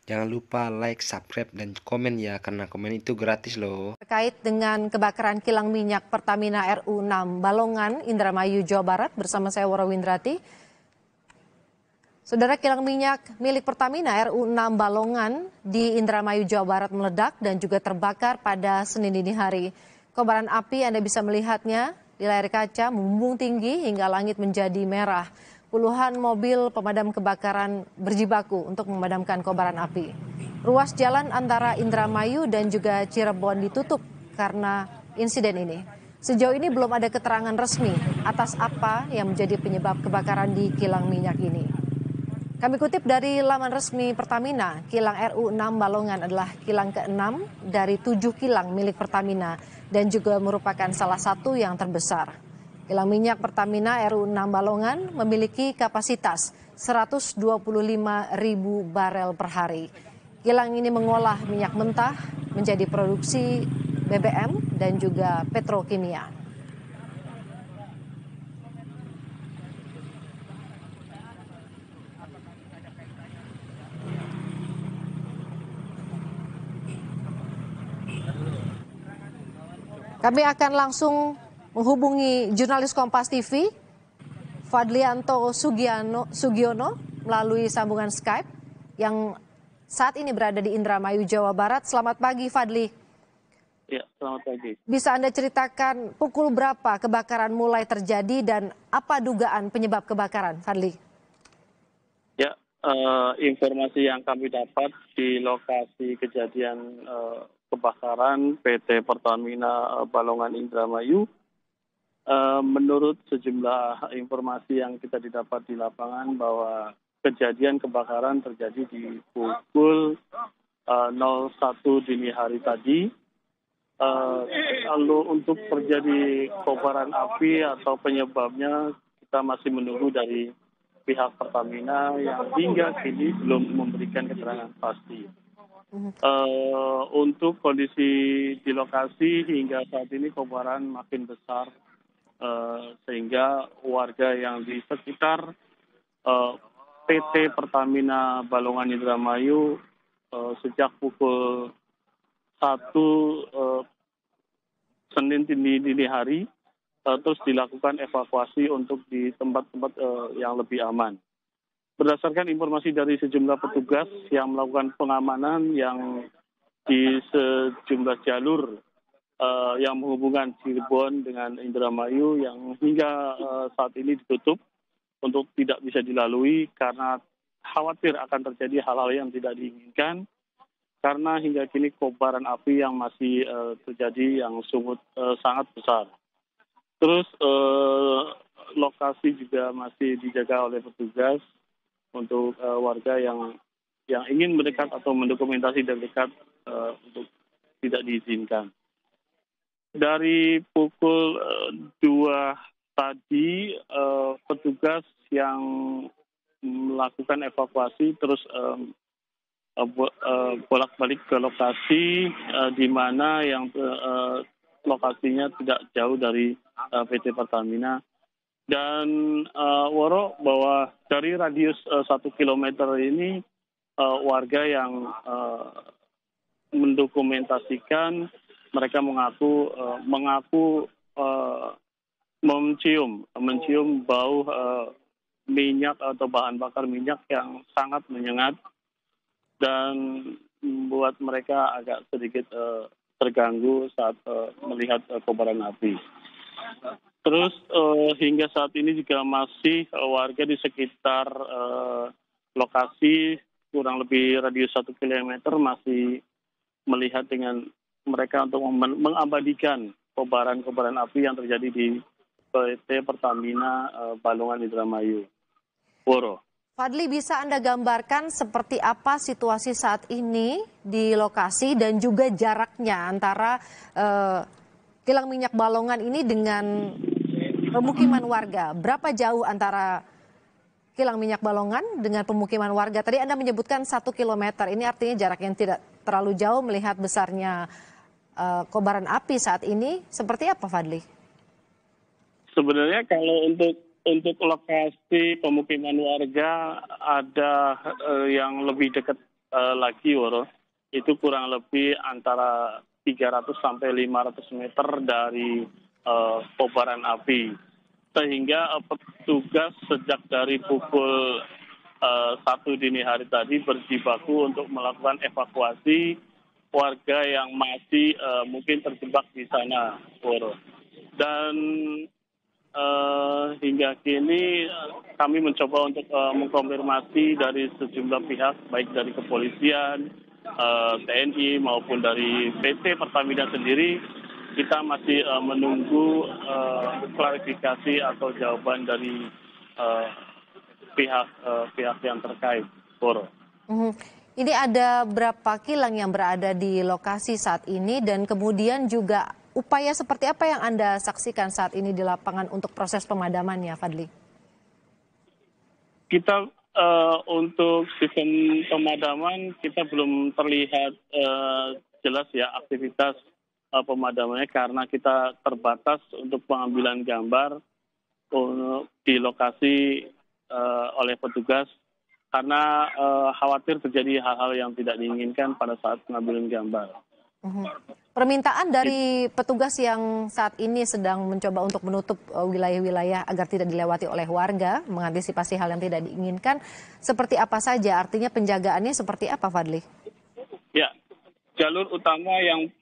Jangan lupa like, subscribe, dan komen ya, karena komen itu gratis loh. Terkait dengan kebakaran kilang minyak Pertamina RU6 Balongan, Indramayu, Jawa Barat, bersama saya Wara Windrati. Saudara, kilang minyak milik Pertamina RU6 Balongan di Indramayu, Jawa Barat meledak dan juga terbakar pada Senin dini hari. Kobaran api Anda bisa melihatnya di layar kaca membumbung tinggi hingga langit menjadi merah. Puluhan mobil pemadam kebakaran berjibaku untuk memadamkan kobaran api. Ruas jalan antara Indramayu dan juga Cirebon ditutup karena insiden ini. Sejauh ini belum ada keterangan resmi atas apa yang menjadi penyebab kebakaran di kilang minyak ini. Kami kutip dari laman resmi Pertamina, kilang RU6 Balongan adalah kilang ke-6 dari 7 kilang milik Pertamina dan juga merupakan salah satu yang terbesar. Kilang minyak Pertamina RU6 Balongan memiliki kapasitas 125.000 barel per hari. Kilang ini mengolah minyak mentah menjadi produksi BBM dan juga petrokimia. Kami akan langsung menghubungi jurnalis Kompas TV, Fadlianto Sugiono, melalui sambungan Skype yang saat ini berada di Indramayu, Jawa Barat. Selamat pagi, Fadli. Ya, selamat pagi. Bisa Anda ceritakan pukul berapa kebakaran mulai terjadi dan apa dugaan penyebab kebakaran, Fadli? Ya, informasi yang kami dapat di lokasi kejadian kebakaran PT Pertamina Balongan Indramayu, menurut sejumlah informasi yang kita didapat di lapangan bahwa kejadian kebakaran terjadi di pukul 01 dini hari tadi. Lalu untuk terjadi kobaran api atau penyebabnya kita masih menunggu dari pihak Pertamina yang hingga kini belum memberikan keterangan pasti. Untuk kondisi di lokasi hingga saat ini kobaran makin besar, sehingga warga yang di sekitar PT Pertamina Balongan Indramayu sejak pukul 1 Senin dini hari terus dilakukan evakuasi untuk di tempat-tempat yang lebih aman. Berdasarkan informasi dari sejumlah petugas yang melakukan pengamanan yang di sejumlah jalur yang menghubungkan Cirebon dengan Indramayu yang hingga saat ini ditutup untuk tidak bisa dilalui karena khawatir akan terjadi hal-hal yang tidak diinginkan. Karena hingga kini kobaran api yang masih terjadi yang sangat besar. Terus lokasi juga masih dijaga oleh petugas untuk warga yang ingin mendekat atau mendokumentasi dari dekat untuk tidak diizinkan. Dari pukul 2 tadi petugas yang melakukan evakuasi terus bolak-balik ke lokasi di mana yang lokasinya tidak jauh dari PT Pertamina. Dan Woro, bahwa dari radius 1 kilometer ini warga yang mendokumentasikan mereka mengaku mencium bau minyak atau bahan bakar minyak yang sangat menyengat dan membuat mereka agak sedikit terganggu saat melihat kobaran api. Terus hingga saat ini juga masih warga di sekitar lokasi kurang lebih radius 1 kilometer masih melihat dengan mereka untuk mengabadikan kobaran api yang terjadi di PT Pertamina Balongan Indramayu. Woro. Fadli, bisa Anda gambarkan seperti apa situasi saat ini di lokasi dan juga jaraknya antara kilang minyak Balongan ini dengan pemukiman warga? Berapa jauh antara kilang minyak Balongan dengan pemukiman warga? Tadi Anda menyebutkan 1 kilometer, ini artinya jarak yang tidak terlalu jauh melihat besarnya kobaran api saat ini. Seperti apa, Fadli? Sebenarnya kalau untuk lokasi pemukiman warga ada yang lebih dekat lagi, Woro. Itu kurang lebih antara 300 sampai 500 meter dari kobaran api. Sehingga petugas sejak dari pukul 1 dini hari tadi berjibaku untuk melakukan evakuasi warga yang masih mungkin terjebak di sana, Woro. Dan hingga kini kami mencoba untuk mengkonfirmasi dari sejumlah pihak, baik dari kepolisian, TNI maupun dari PT Pertamina sendiri. Kita masih menunggu klarifikasi atau jawaban dari pihak yang terkait, Boro. Ini ada berapa kilang yang berada di lokasi saat ini dan kemudian juga upaya seperti apa yang Anda saksikan saat ini di lapangan untuk proses pemadamannya, Fadli? Kita untuk sistem pemadaman kita belum terlihat jelas ya aktivitas pemadamannya karena kita terbatas untuk pengambilan gambar di lokasi oleh petugas karena khawatir terjadi hal-hal yang tidak diinginkan pada saat pengambilan gambar. Permintaan dari petugas yang saat ini sedang mencoba untuk menutup wilayah-wilayah agar tidak dilewati oleh warga, mengantisipasi hal yang tidak diinginkan, seperti apa saja? Artinya penjagaannya seperti apa, Fadli? Ya, jalur utama yang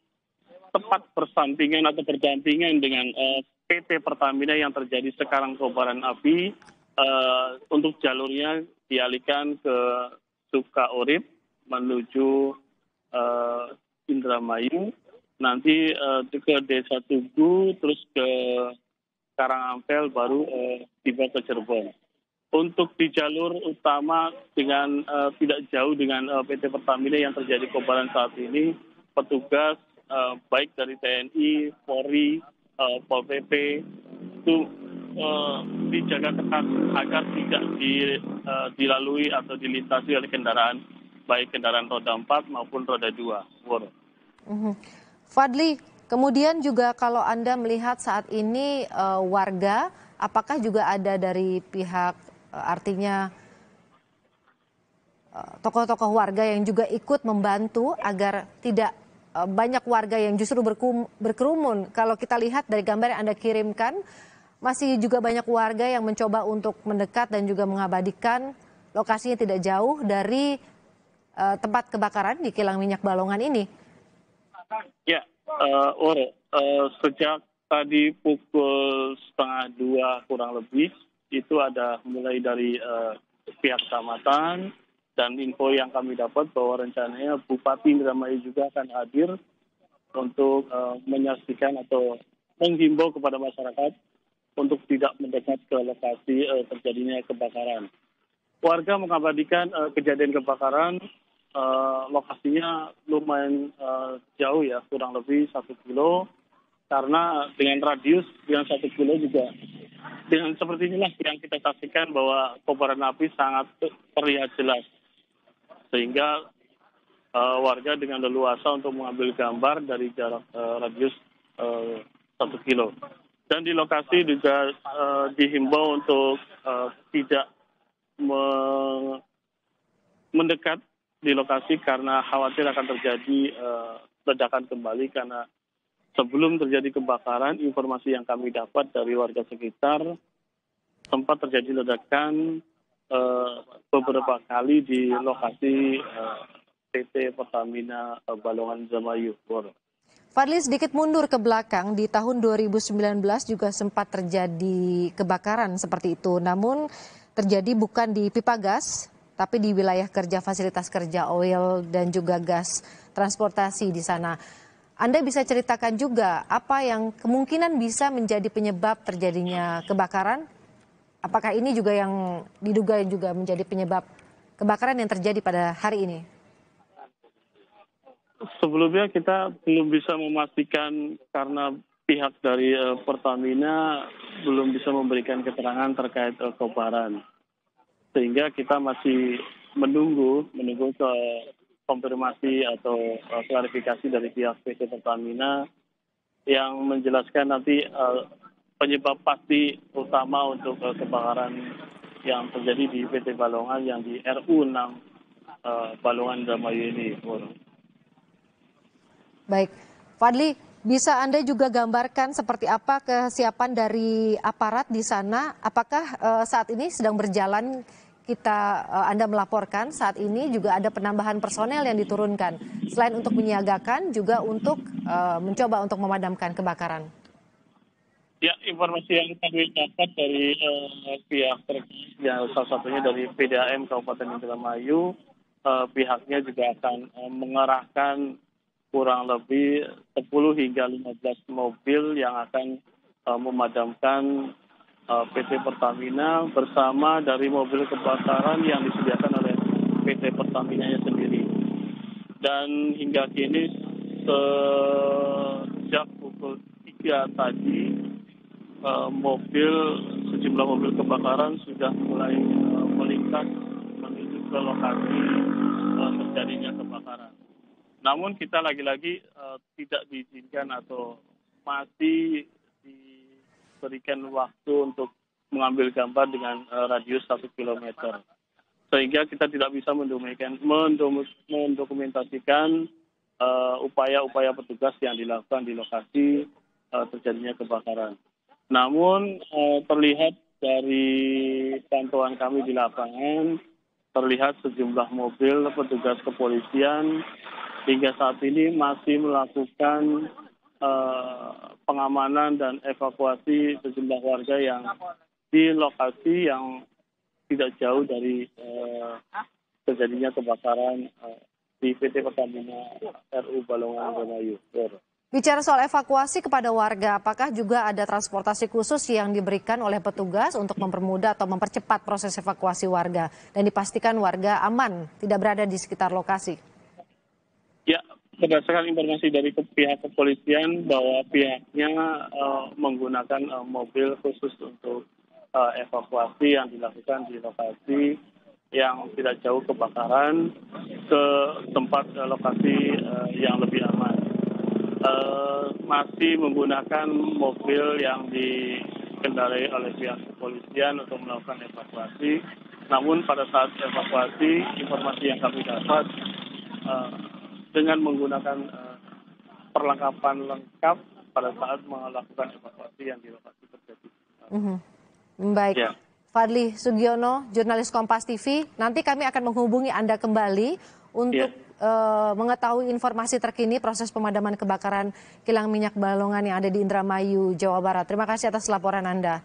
tepat bersampingan atau berdampingan dengan PT Pertamina yang terjadi sekarang kobaran api, untuk jalurnya dialihkan ke Sukaurip menuju Indramayu, nanti ke Desa Tugu, terus ke Karangampel, baru tiba ke Cirebon. Untuk di jalur utama dengan tidak jauh dengan PT Pertamina yang terjadi kobaran saat ini, petugas baik dari TNI, Polri, Pol PP itu dijaga ketat agar tidak dilalui atau dilintasi oleh kendaraan, baik kendaraan roda 4 maupun roda 2. Fadli, kemudian juga kalau Anda melihat saat ini warga, apakah juga ada dari pihak artinya tokoh-tokoh warga yang juga ikut membantu agar tidak banyak warga yang justru berkerumun? Kalau kita lihat dari gambar yang Anda kirimkan, masih juga banyak warga yang mencoba untuk mendekat dan juga mengabadikan lokasinya tidak jauh dari tempat kebakaran di kilang minyak Balongan ini. Ya, sejak tadi pukul 1:30 kurang lebih, itu ada mulai dari pihak kecamatan, dan info yang kami dapat bahwa rencananya Bupati Indramayu juga akan hadir untuk menyaksikan atau menghimbau kepada masyarakat untuk tidak mendekat ke lokasi terjadinya kebakaran. Warga mengabadikan kejadian kebakaran, lokasinya lumayan jauh ya, kurang lebih 1 kilo, karena dengan radius yang 1 kilo juga dengan seperti inilah yang kita saksikan bahwa kobaran api sangat terlihat jelas, sehingga warga dengan leluasa untuk mengambil gambar dari jarak radius 1 kilo. Dan di lokasi juga dihimbau untuk tidak mendekat di lokasi karena khawatir akan terjadi ledakan kembali, karena sebelum terjadi kebakaran, informasi yang kami dapat dari warga sekitar, sempat terjadi ledakan beberapa kali di lokasi PT Pertamina Balongan Indramayu. Fadli, sedikit mundur ke belakang, di tahun 2019 juga sempat terjadi kebakaran seperti itu. Namun terjadi bukan di pipa gas, tapi di wilayah kerja fasilitas kerja oil dan juga gas transportasi di sana. Anda bisa ceritakan juga apa yang kemungkinan bisa menjadi penyebab terjadinya kebakaran? Apakah ini juga yang diduga juga menjadi penyebab kebakaran yang terjadi pada hari ini? Sebelumnya kita belum bisa memastikan karena pihak dari Pertamina belum bisa memberikan keterangan terkait kobaran. Sehingga kita masih menunggu ke konfirmasi atau klarifikasi dari pihak PT Pertamina yang menjelaskan nanti penyebab pasti utama untuk kebakaran yang terjadi di PT Balongan yang di RU 6 Balongan Indramayu ini. Baik, Fadli, bisa Anda juga gambarkan seperti apa kesiapan dari aparat di sana? Apakah saat ini sedang berjalan Anda melaporkan saat ini juga ada penambahan personel yang diturunkan selain untuk menyiagakan juga untuk mencoba untuk memadamkan kebakaran? Ya, informasi yang kami dapat dari pihak terkait, ya, salah satunya dari PDAM Kabupaten Indramayu, pihaknya juga akan mengerahkan kurang lebih 10 hingga 15 mobil yang akan memadamkan PT Pertamina bersama dari mobil kebakaran yang disediakan oleh PT Pertamina sendiri. Dan hingga kini sejak pukul 3 tadi sejumlah mobil kebakaran sudah mulai melintas menuju ke lokasi terjadinya kebakaran. Namun kita lagi-lagi tidak diizinkan atau masih diberikan waktu untuk mengambil gambar dengan radius 1 km. Sehingga kita tidak bisa mendokumentasikan upaya-upaya petugas yang dilakukan di lokasi terjadinya kebakaran. Namun terlihat dari pantauan kami di lapangan, terlihat sejumlah mobil petugas kepolisian hingga saat ini masih melakukan pengamanan dan evakuasi sejumlah warga yang di lokasi yang tidak jauh dari terjadinya kebakaran di PT Pertamina RU Balongan Indramayu. Bicara soal evakuasi kepada warga, apakah juga ada transportasi khusus yang diberikan oleh petugas untuk mempermudah atau mempercepat proses evakuasi warga dan dipastikan warga aman, tidak berada di sekitar lokasi? Ya, berdasarkan informasi dari pihak kepolisian bahwa pihaknya menggunakan mobil khusus untuk evakuasi yang dilakukan di lokasi yang tidak jauh kebakaran ke tempat lokasi yang lebih aman. Masih menggunakan mobil yang dikendarai oleh pihak kepolisian untuk melakukan evakuasi. Namun pada saat evakuasi, informasi yang kami dapat dengan menggunakan perlengkapan lengkap pada saat melakukan evakuasi yang di lokasi terjadi. Baik. Ya. Fadli Sugiono, jurnalis Kompas TV, nanti kami akan menghubungi Anda kembali untuk mengetahui informasi terkini proses pemadaman kebakaran kilang minyak Balongan yang ada di Indramayu, Jawa Barat. Terima kasih atas laporan Anda.